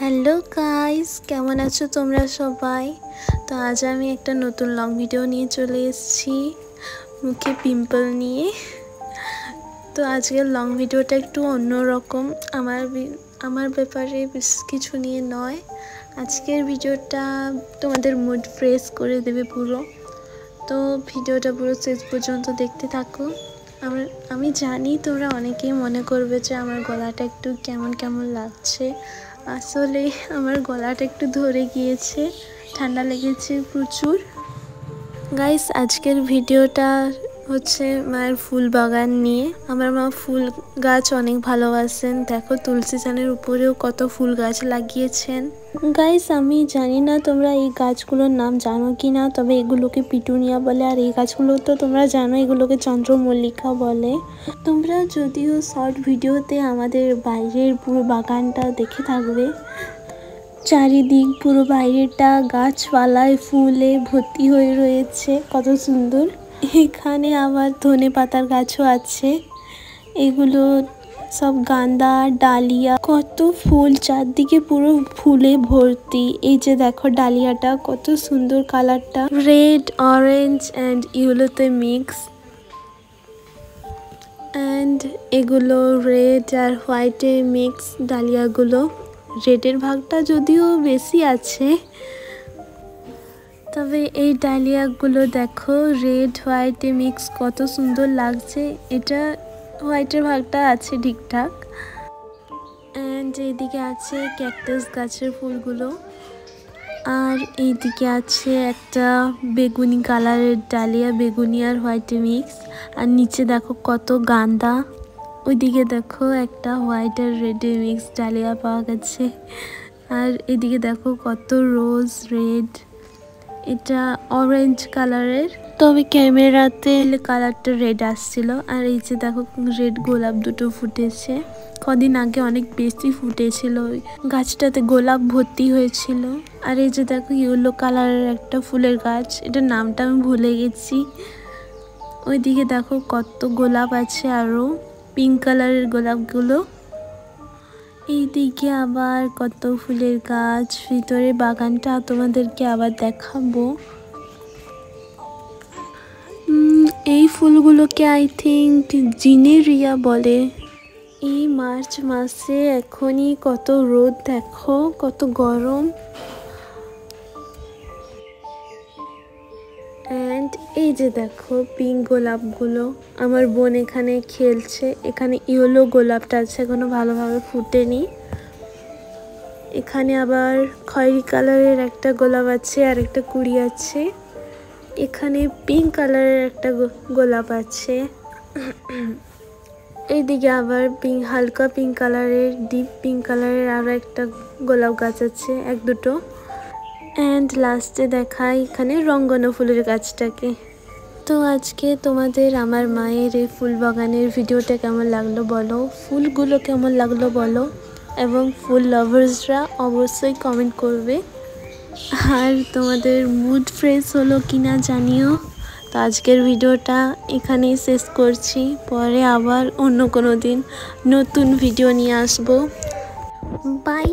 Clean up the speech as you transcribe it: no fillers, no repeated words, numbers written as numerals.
Hello guys, কেমন আছো তোমরা সবাই? তো আজ আমি একটা নতুন লং ভিডিও নিয়ে চলে এসেছি মুখে পিম্পল নিয়ে। তো আজকের লং ভিডিওটা একটু অন্যরকম, আমার ব্যাপারে বেশ কিছু নিয়ে নয়। আজকের ভিডিওটা তোমাদের মুড ফ্রেশ করে দেবে পুরো। তো ভিডিওটা পুরো শেষ পর্যন্ত দেখতে থাকো। আমি জানি তোমরা অনেকেই মনে করবে যে আমার গলাটা একটু কেমন কেমন লাগছে। আসলে আমার গলাটা একটু ধরে গিয়েছে, ঠান্ডা লেগেছে প্রচুর। গাইস, আজকের ভিডিওটা হচ্ছে মায়ের ফুল বাগান নিয়ে। আমার মা ফুল গাছ অনেক ভালোবাসেন। দেখো তুলসী চানের উপরেও কত ফুল গাছ লাগিয়েছেন। গাইস, আমি জানি না তোমরা এই গাছগুলোর নাম জানো কি না, তবে এগুলোকে পিটুনিয়া বলে। আর এই গাছগুলো তো তোমরা জানো, এগুলোকে চন্দ্রমল্লিকা বলে। তোমরা যদিও শর্ট ভিডিওতে আমাদের বাইরের পুরো বাগানটা দেখে থাকবে। চারিদিক পুরো বাইরেটা গাছপালায় ফুলে ভর্তি হয়ে রয়েছে, কত সুন্দর। এখানে আবার ধনে পাতার গাছও আছে। এগুলো সব গাঁদা, ডালিয়া, কত ফুল, চারদিকে পুরো ফুলে ভর্তি। এই যে দেখো ডালিয়াটা কত সুন্দর, কালারটা রেড, অরেঞ্জ অ্যান্ড ইয়েলোতে মিক্স। অ্যান্ড এগুলো রেড আর হোয়াইটে মিক্স ডালিয়াগুলো। রেডের ভাগটা যদিও বেশি আছে, তবে এই ডালিয়াগুলো দেখো রেড হোয়াইটে মিক্স, কত সুন্দর লাগছে। এটা হোয়াইটের ভাগটা আছে ঠিকঠাক। অ্যান্ড এইদিকে আছে ক্যাকটাস গাছের ফুলগুলো। আর এইদিকে আছে একটা বেগুনি কালারের ডালিয়া, বেগুনি আর হোয়াইটে মিক্স। আর নিচে দেখো কত গাঁদা। ওইদিকে দেখো একটা হোয়াইট আর রেডে মিক্স ডালিয়া পাওয়া গেছে। আর এদিকে দেখো কত রোজ রেড, এটা অরেঞ্জ কালারের, তবে ক্যামেরাতে কালারটা রেড আসছিল। আর এই যে দেখো রেড গোলাপ দুটো ফুটেছে। কদিন আগে অনেক বেশি ফুটেছিল, গাছটাতে গোলাপ ভর্তি হয়েছিল। আর এই যে দেখো ইয়েলো কালারের একটা ফুলের গাছ, এটার নামটা আমি ভুলে গেছি। ওইদিকে দেখো কত গোলাপ আছে, আরো পিঙ্ক কালারের গোলাপগুলো। এইদিকে আবার কত ফুলের গাছ। ভিতরে বাগানটা তোমাদেরকে আবার দেখাবো। এই ফুলগুলোকে আই থিঙ্ক জিনেরিয়া বলে। এই মার্চ মাসে এখনই কত রোদ, দেখো কত গরম। অ্যান্ড এই যে দেখো পিঙ্ক গোলাপগুলো, আমার বোন এখানে খেলছে। এখানে ইয়েলো গোলাপটা আছে, এখনো ভালোভাবে ফুটেনি। এখানে আবার খয়েরি কালারের একটা গোলাপ আছে আর একটা কুড়ি আছে। এখানে পিঙ্ক কালারের একটা গোলাপ আছে। এইদিকে আবার হালকা পিঙ্ক কালারের, ডিপ পিঙ্ক কালারের আরও একটা গোলাপ গাছ আছে, এক দুটো। অ্যান্ড লাস্টে দেখাই এখানে রঙ্গন ফুলের গাছটাকে। তো আজকে তোমাদের আমার মায়ের এই ফুল বাগানের ভিডিওটা কেমন লাগলো বলো, ফুলগুলো কেমন লাগলো বলো, এবং ফুল লাভার্সরা অবশ্যই কমেন্ট করবে। আর তোমাদের মুড ফ্রেশ হলো কিনা জানিও। তো আজকের ভিডিওটা এখানেই শেষ করছি, পরে আবার অন্য কোনো দিন নতুন ভিডিও নিয়ে আসবো। বাই।